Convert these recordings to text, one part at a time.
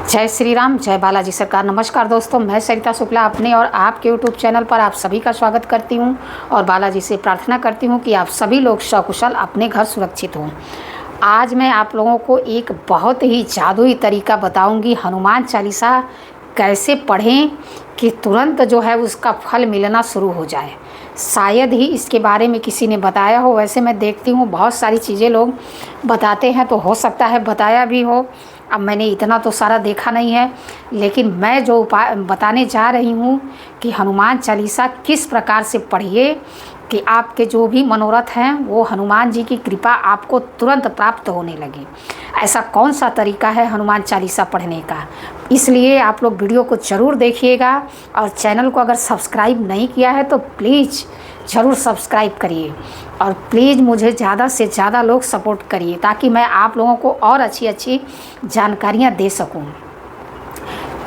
जय श्री राम, जय बालाजी सरकार। नमस्कार दोस्तों, मैं सरिता शुक्ला अपने और आपके यूट्यूब चैनल पर आप सभी का स्वागत करती हूं और बालाजी से प्रार्थना करती हूं कि आप सभी लोग सकुशल अपने घर सुरक्षित हों। आज मैं आप लोगों को एक बहुत ही जादुई तरीका बताऊंगी, हनुमान चालीसा कैसे पढ़ें कि तुरंत जो है उसका फल मिलना शुरू हो जाए। शायद ही इसके बारे में किसी ने बताया हो। वैसे मैं देखती हूँ बहुत सारी चीज़ें लोग बताते हैं, तो हो सकता है बताया भी हो। अब मैंने इतना तो सारा देखा नहीं है, लेकिन मैं जो उपाय बताने जा रही हूँ कि हनुमान चालीसा किस प्रकार से पढ़िए कि आपके जो भी मनोरथ हैं वो हनुमान जी की कृपा आपको तुरंत प्राप्त होने लगे। ऐसा कौन सा तरीका है हनुमान चालीसा पढ़ने का, इसलिए आप लोग वीडियो को ज़रूर देखिएगा। और चैनल को अगर सब्सक्राइब नहीं किया है तो प्लीज़ ज़रूर सब्सक्राइब करिए और प्लीज़ मुझे ज़्यादा से ज़्यादा लोग सपोर्ट करिए ताकि मैं आप लोगों को और अच्छी अच्छी जानकारियाँ दे सकूँ।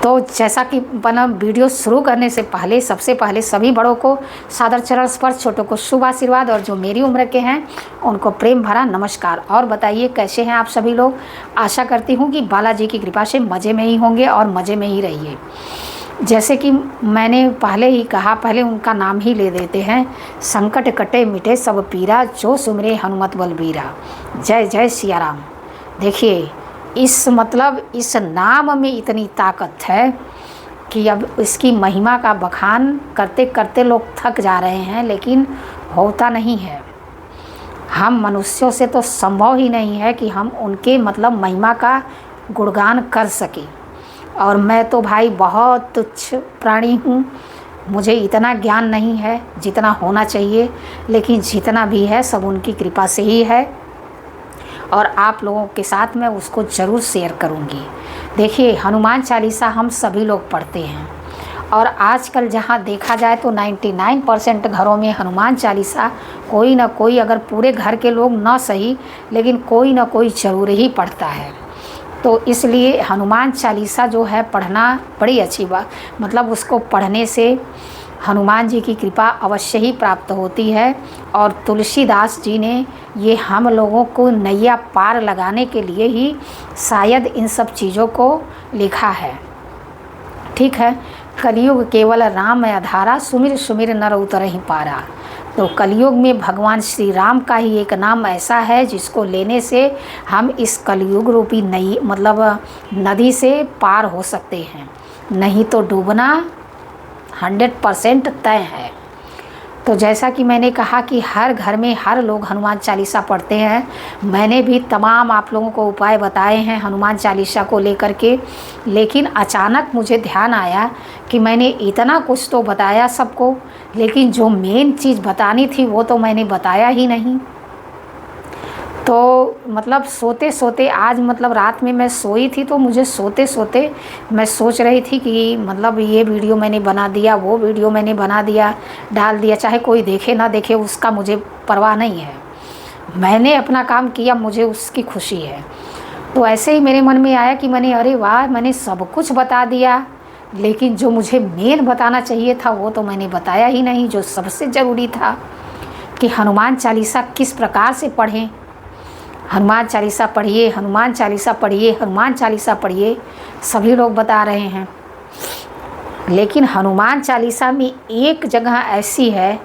तो जैसा कि बना वीडियो शुरू करने से पहले सबसे पहले सभी बड़ों को सादर चरण स्पर्श, छोटों को शुभ आशीर्वाद और जो मेरी उम्र के हैं उनको प्रेम भरा नमस्कार। और बताइए कैसे हैं आप सभी लोग। आशा करती हूँ कि बालाजी की कृपा से मज़े में ही होंगे और मज़े में ही रहिए। जैसे कि मैंने पहले ही कहा, पहले उनका नाम ही ले देते हैं। संकट कटे मिटे सब पीरा, जो सुमरे हनुमत बलबीरा। जय जय सिया राम। देखिए इस नाम में इतनी ताकत है कि अब इसकी महिमा का बखान करते करते लोग थक जा रहे हैं, लेकिन होता नहीं है। हम मनुष्यों से तो संभव ही नहीं है कि हम उनके महिमा का गुणगान कर सकें। और मैं तो भाई बहुत तुच्छ प्राणी हूँ, मुझे इतना ज्ञान नहीं है जितना होना चाहिए, लेकिन जितना भी है सब उनकी कृपा से ही है और आप लोगों के साथ मैं उसको ज़रूर शेयर करूँगी। देखिए हनुमान चालीसा हम सभी लोग पढ़ते हैं और आजकल जहाँ देखा जाए तो 99% घरों में हनुमान चालीसा कोई ना कोई, अगर पूरे घर के लोग ना सही लेकिन कोई ना कोई ज़रूर ही पढ़ता है। तो इसलिए हनुमान चालीसा जो है पढ़ना बड़ी अच्छी बात, उसको पढ़ने से हनुमान जी की कृपा अवश्य ही प्राप्त होती है। और तुलसीदास जी ने ये हम लोगों को नैया पार लगाने के लिए ही शायद इन सब चीज़ों को लिखा है। ठीक है, कलयुग केवल राम आधारा, सुमिर सुमिर नर उतरहि पारा। तो कलयुग में भगवान श्री राम का ही एक नाम ऐसा है जिसको लेने से हम इस कलयुग रूपी नदी से पार हो सकते हैं, नहीं तो डूबना 100% तय है। तो जैसा कि मैंने कहा कि हर घर में हर लोग हनुमान चालीसा पढ़ते हैं। मैंने भी तमाम आप लोगों को उपाय बताए हैं हनुमान चालीसा को लेकर के, लेकिन अचानक मुझे ध्यान आया कि मैंने इतना कुछ तो बताया सबको, लेकिन जो मेन चीज़ बतानी थी वो तो मैंने बताया ही नहीं। तो सोते सोते आज रात में मैं सोई थी तो मुझे सोते सोते मैं सोच रही थी कि ये वीडियो मैंने बना दिया, वो वीडियो मैंने बना दिया, डाल दिया, चाहे कोई देखे ना देखे उसका मुझे परवाह नहीं है। मैंने अपना काम किया, मुझे उसकी खुशी है। तो ऐसे ही मेरे मन में आया कि अरे वाह, मैंने सब कुछ बता दिया, लेकिन जो मुझे मेन बताना चाहिए था वो तो मैंने बताया ही नहीं, जो सबसे ज़रूरी था कि हनुमान चालीसा किस प्रकार से पढ़ें। हनुमान चालीसा पढ़िए, हनुमान चालीसा पढ़िए, हनुमान चालीसा पढ़िए, सभी लोग बता रहे हैं। लेकिन हनुमान चालीसा में एक जगह ऐसी है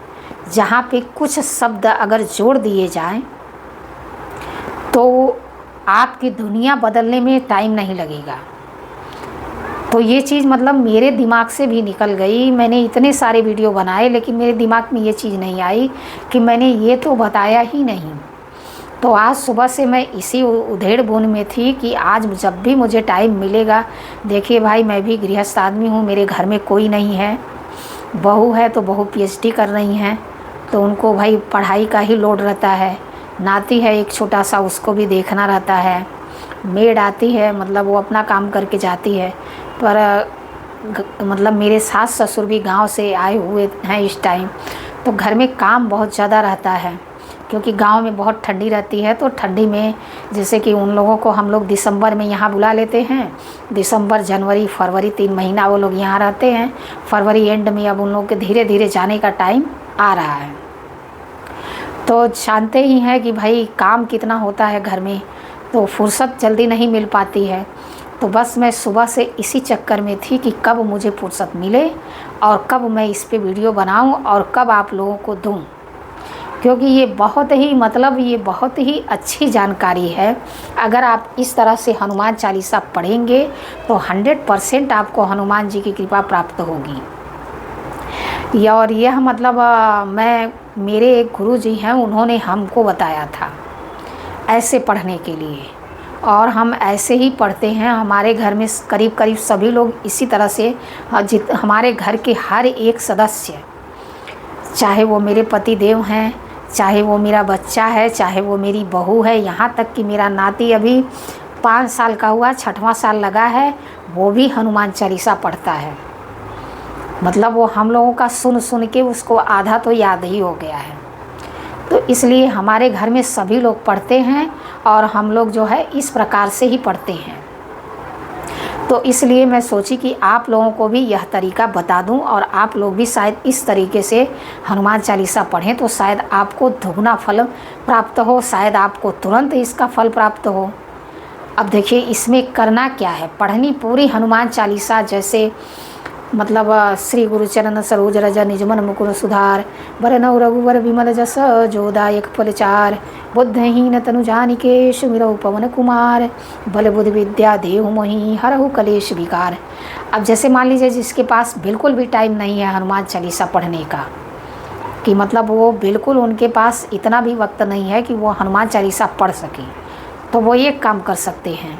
जहाँ पे कुछ शब्द अगर जोड़ दिए जाएं तो आपकी दुनिया बदलने में टाइम नहीं लगेगा। तो ये चीज़ मेरे दिमाग से भी निकल गई। मैंने इतने सारे वीडियो बनाए लेकिन मेरे दिमाग में ये चीज़ नहीं आई कि मैंने ये तो बताया ही नहीं। तो आज सुबह से मैं इसी उधेड़ बुन में थी कि आज जब भी मुझे टाइम मिलेगा। देखिए भाई, मैं भी गृहस्थ आदमी हूँ, मेरे घर में कोई नहीं है। बहू है तो बहू PhD कर रही हैं, तो उनको भाई पढ़ाई का ही लोड रहता है। नाती है एक छोटा सा, उसको भी देखना रहता है। मेड आती है, वो अपना काम करके जाती है। पर मेरे सास ससुर भी गांव से आए हुए हैं इस टाइम, तो घर में काम बहुत ज़्यादा रहता है क्योंकि गांव में बहुत ठंडी रहती है। तो ठंडी में जैसे कि उन लोगों को हम लोग दिसंबर में यहाँ बुला लेते हैं। दिसंबर, जनवरी, फरवरी 3 महीना वो लोग यहाँ रहते हैं। फरवरी एंड में अब उन लोग के धीरे धीरे जाने का टाइम आ रहा है। तो जानते ही हैं कि भाई काम कितना होता है घर में, तो फुर्सत जल्दी नहीं मिल पाती है। तो बस मैं सुबह से इसी चक्कर में थी कि कब मुझे फुर्सत मिले और कब मैं इस पे वीडियो बनाऊं और कब आप लोगों को दूं, क्योंकि ये बहुत ही अच्छी जानकारी है। अगर आप इस तरह से हनुमान चालीसा पढ़ेंगे तो 100% आपको हनुमान जी की कृपा प्राप्त होगी। और यह मेरे एक गुरु जी हैं, उन्होंने हमको बताया था ऐसे पढ़ने के लिए, और हम ऐसे ही पढ़ते हैं। हमारे घर में करीब सभी लोग इसी तरह से, हमारे घर के हर एक सदस्य, चाहे वो मेरे पति देव हैं, चाहे वो मेरा बच्चा है, चाहे वो मेरी बहू है, यहाँ तक कि मेरा नाती अभी 5 साल का हुआ, 6वां साल लगा है, वो भी हनुमान चालीसा पढ़ता है। वो हम लोगों का सुन के उसको आधा तो याद ही हो गया है। तो इसलिए हमारे घर में सभी लोग पढ़ते हैं और हम लोग जो है इस प्रकार से ही पढ़ते हैं। तो इसलिए मैं सोची कि आप लोगों को भी यह तरीका बता दूं और आप लोग भी शायद इस तरीके से हनुमान चालीसा पढ़ें तो शायद आपको दुगना फल प्राप्त हो, शायद आपको तुरंत इसका फल प्राप्त हो। अब देखिए इसमें करना क्या है, पढ़नी पूरी हनुमान चालीसा, जैसे श्री गुरुचरण सरोज रज निजमन मुकुर सुधार, बरनौ रघुवर विमल जस जोदायक फलचार, बुद्धहीन तनु जानिके सुमिरौ पवन कुमार, बल बुद्धि विद्या देहु मोहि हरहु कलेश विकार। अब जैसे मान लीजिए जिसके पास बिल्कुल भी टाइम नहीं है हनुमान चालीसा पढ़ने का, कि वो बिल्कुल उनके पास इतना भी वक्त नहीं है कि वो हनुमान चालीसा पढ़ सके, तो वो ये काम कर सकते हैं,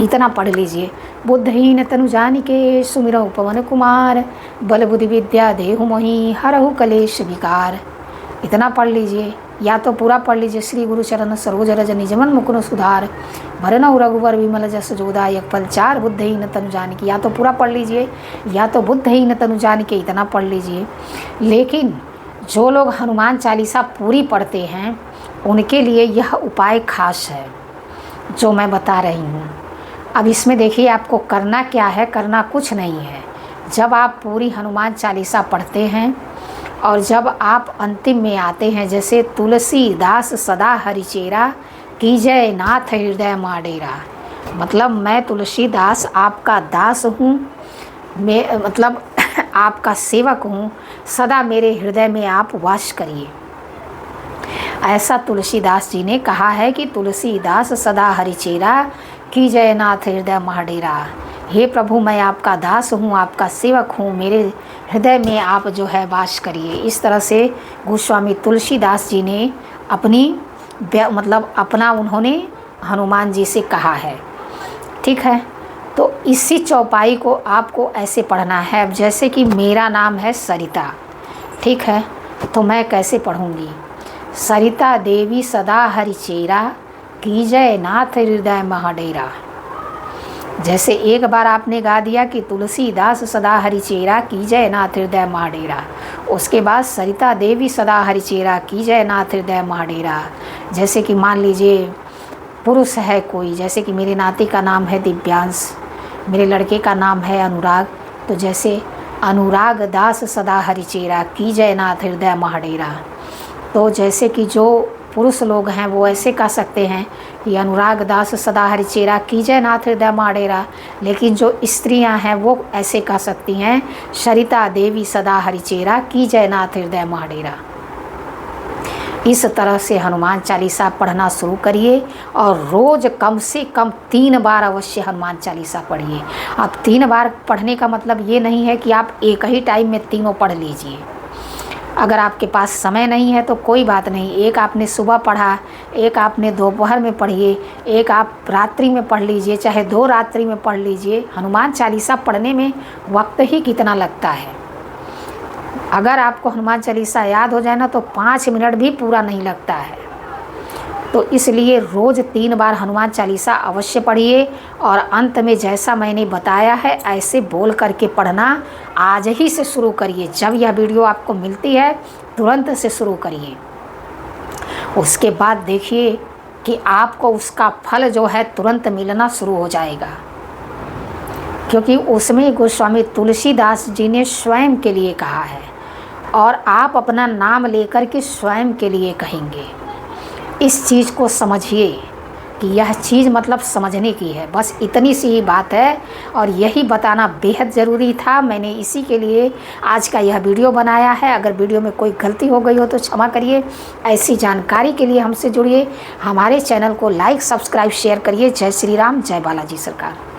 इतना पढ़ लीजिए। बुद्धहीन तनु जानिके सुमिरौ पवन कुमार, बल बुद्धि विद्या देहु मोहि हरहु कलेश विकार, इतना पढ़ लीजिए। या तो पूरा पढ़ लीजिए, श्री गुरुचरण सरोज रज निजमन मुकुर सुधार, बरनौ रघुवर विमल जस जोदायक फलचार, बुद्धहीन तनु जानिके, या तो पूरा पढ़ लीजिए या तो बुद्धहीन तनु जानिके इतना पढ़ लीजिए। लेकिन जो लोग हनुमान चालीसा पूरी पढ़ते हैं उनके लिए यह उपाय खास है जो मैं बता रही हूँ। अब इसमें देखिए आपको करना क्या है, करना कुछ नहीं है। जब आप पूरी हनुमान चालीसा पढ़ते हैं और जब आप अंतिम में आते हैं, जैसे तुलसीदास सदा हरिचेरा कीजय नाथ हृदय माडेरा, मैं तुलसीदास आपका दास हूँ, मैं आपका सेवक हूँ, सदा मेरे हृदय में आप वास करिए। ऐसा तुलसीदास जी ने कहा है कि तुलसीदास सदा हरिचेरा की जय नाथ हृदय महाडेरा, हे प्रभु मैं आपका दास हूँ, आपका सेवक हूँ, मेरे हृदय में आप जो है वास करिए। इस तरह से गोस्वामी तुलसीदास जी ने अपना उन्होंने हनुमान जी से कहा है। ठीक है, तो इसी चौपाई को आपको ऐसे पढ़ना है। अब जैसे कि मेरा नाम है सरिता, ठीक है, तो मैं कैसे पढ़ूँगी, सरिता देवी सदा हरिचेरा कीजय नाथ हृदय महाडेरा। जैसे एक बार आपने गा दिया कि तुलसीदास सदा हरिचेरा कीजय नाथ हृदय महाडेरा, उसके बाद सरिता देवी सदा हरिचेरा कीजय नाथ हृदय महाडेरा। जैसे कि मान लीजिए पुरुष है कोई, जैसे कि मेरे नाती का नाम है दिव्यांश, मेरे लड़के का नाम है अनुराग, तो जैसे अनुराग दास सदा हरिचेरा कीजय नाथ हृदय महाडेरा। तो जैसे कि जो पुरुष लोग हैं वो ऐसे कह सकते हैं कि अनुराग दास सदा हरिचेरा कीजय नाथ हृदय माडेरा, लेकिन जो स्त्रियां हैं वो ऐसे कह सकती हैं सरिता देवी सदा हरिचेरा कीजय नाथ हृदय माडेरा। इस तरह से हनुमान चालीसा पढ़ना शुरू करिए और रोज़ कम से कम 3 बार अवश्य हनुमान चालीसा पढ़िए। अब 3 बार पढ़ने का मतलब ये नहीं है कि आप एक ही टाइम में तीनों पढ़ लीजिए। अगर आपके पास समय नहीं है तो कोई बात नहीं, एक आपने सुबह पढ़ा, एक आपने दोपहर में पढ़िए, एक आप रात्रि में पढ़ लीजिए, चाहे 2 रात्रि में पढ़ लीजिए। हनुमान चालीसा पढ़ने में वक्त ही कितना लगता है। अगर आपको हनुमान चालीसा याद हो जाए ना तो 5 मिनट भी पूरा नहीं लगता है। तो इसलिए रोज़ 3 बार हनुमान चालीसा अवश्य पढ़िए और अंत में जैसा मैंने बताया है ऐसे बोल करके पढ़ना आज ही से शुरू करिए। जब यह वीडियो आपको मिलती है तुरंत से शुरू करिए। उसके बाद देखिए कि आपको उसका फल जो है तुरंत मिलना शुरू हो जाएगा, क्योंकि उसमें गोस्वामी तुलसीदास जी ने स्वयं के लिए कहा है और आप अपना नाम लेकर के स्वयं के लिए कहेंगे। इस चीज़ को समझिए कि यह चीज़ मतलब समझने की है। बस इतनी सी ही बात है और यही बताना बेहद ज़रूरी था। मैंने इसी के लिए आज का यह वीडियो बनाया है। अगर वीडियो में कोई गलती हो गई हो तो क्षमा करिए। ऐसी जानकारी के लिए हमसे जुड़िए, हमारे चैनल को लाइक, सब्सक्राइब, शेयर करिए। जय श्री राम, जय बालाजी सरकार।